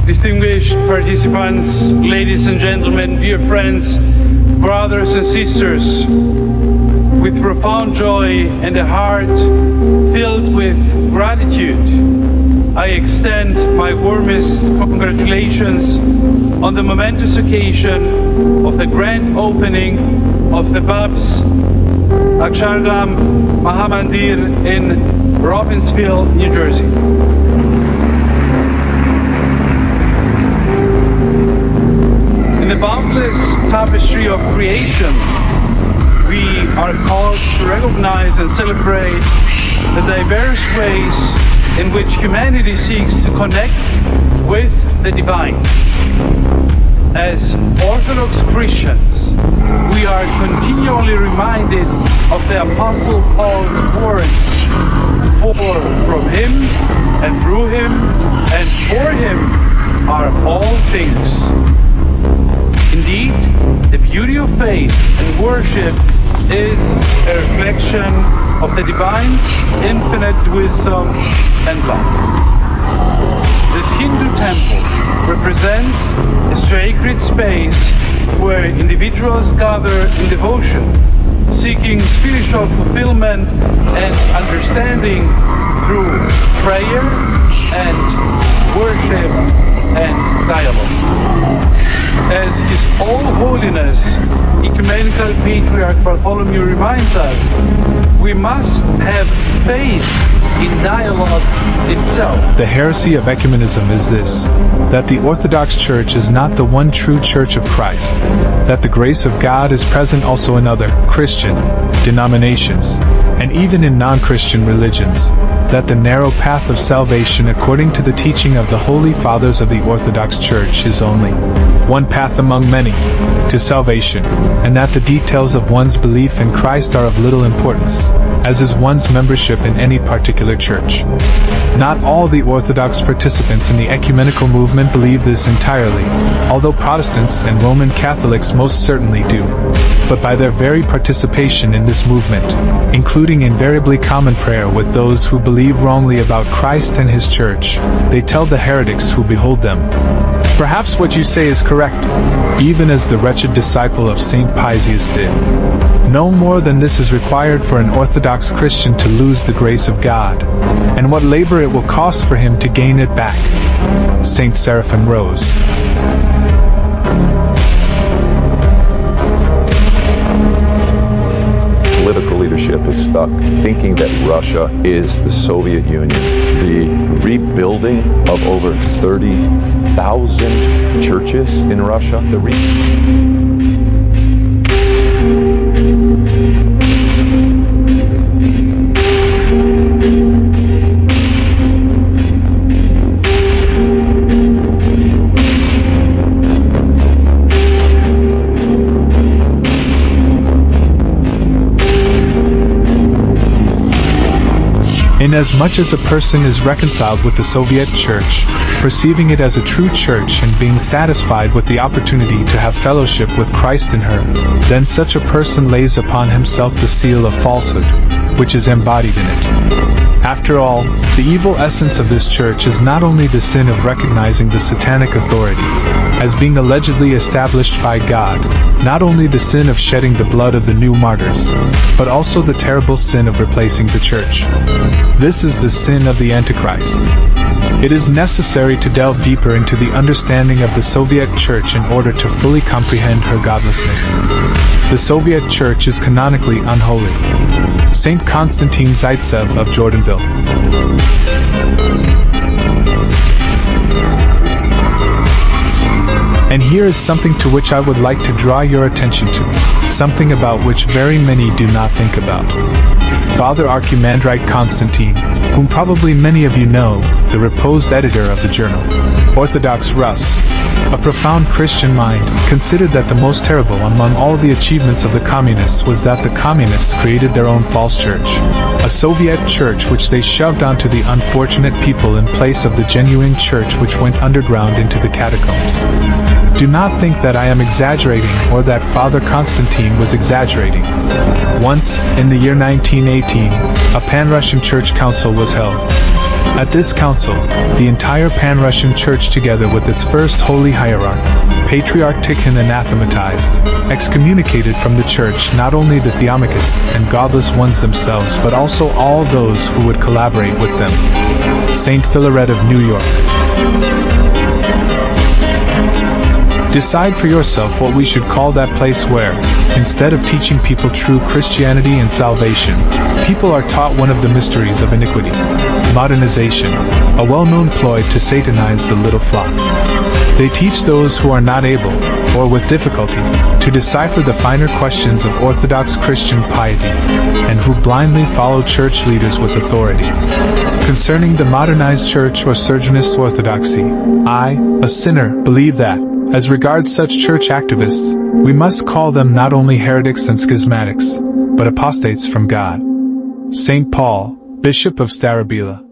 Distinguished participants, ladies and gentlemen, dear friends, brothers and sisters, with profound joy and a heart filled with gratitude, I extend my warmest congratulations on the momentous occasion of the grand opening of the Bab's Akshardham Mahamandir in Robbinsville, New Jersey. In the boundless tapestry of creation, we are called to recognize and celebrate the diverse ways in which humanity seeks to connect with the divine. As Orthodox Christians, we are continually reminded of the Apostle Paul's words, "For from him, and through him, and for him are all things." Indeed, the beauty of faith and worship is a reflection of the divine's infinite wisdom and love. This Hindu temple represents a sacred space where individuals gather in devotion, seeking spiritual fulfillment and understanding through prayer and worship and dialogue. As His All Holiness Ecumenical Patriarch Bartholomew reminds us, we must have faith in dialogue itself. The heresy of ecumenism is this, that the Orthodox Church is not the one true Church of Christ, that the grace of God is present also in other Christian denominations, and even in non-Christian religions, that the narrow path of salvation according to the teaching of the Holy Fathers of the Orthodox Church is only one path among many to salvation, and that the details of one's belief in Christ are of little importance, as is one's membership in any particular church. Not all the Orthodox participants in the ecumenical movement believe this entirely, although Protestants and Roman Catholics most certainly do. But by their very participation in this movement, including invariably common prayer with those who believe wrongly about Christ and His Church, they tell the heretics who behold them, "Perhaps what you say is correct," even as the wretched disciple of St. Paisius did. No more than this is required for an Orthodox Christian to lose the grace of God, and what labor it will cost for him to gain it back. St. Seraphim Rose. Political leadership is stuck thinking that Russia is the Soviet Union. The rebuilding of over 30,000 churches in Russia, Inasmuch as a person is reconciled with the Soviet Church, perceiving it as a true church and being satisfied with the opportunity to have fellowship with Christ in her, then such a person lays upon himself the seal of falsehood, which is embodied in it. After all, the evil essence of this church is not only the sin of recognizing the satanic authority as being allegedly established by God, not only the sin of shedding the blood of the new martyrs, but also the terrible sin of replacing the church. This is the sin of the Antichrist. It is necessary to delve deeper into the understanding of the Soviet Church in order to fully comprehend her godlessness. The Soviet Church is canonically unholy. Saint Constantine Zaitsev of Jordanville. And here is something to which I would like to draw your attention to, something about which very many do not think about. Father Archimandrite Constantine, whom probably many of you know, the reposed editor of the journal Orthodox Rus, a profound Christian mind, considered that the most terrible among all the achievements of the communists was that the communists created their own false church, a Soviet church which they shoved onto the unfortunate people in place of the genuine church which went underground into the catacombs. Do not think that I am exaggerating or that Father Constantine was exaggerating. Once, in the year 1918, a pan-Russian church council was held. At this council, the entire Pan-Russian Church together with its first holy hierarch, Patriarch Tikhon, anathematized, excommunicated from the Church not only the theomichists and godless ones themselves but also all those who would collaborate with them. Saint Philaret of New York. Decide for yourself what we should call that place where, instead of teaching people true Christianity and salvation, people are taught one of the mysteries of iniquity, modernization, a well-known ploy to satanize the little flock. They teach those who are not able, or with difficulty, to decipher the finer questions of Orthodox Christian piety, and who blindly follow church leaders with authority. Concerning the modernized church or surgeonist orthodoxy, I, a sinner, believe that, as regards such church activists, we must call them not only heretics and schismatics, but apostates from God. St. Paul, Bishop of Starobila.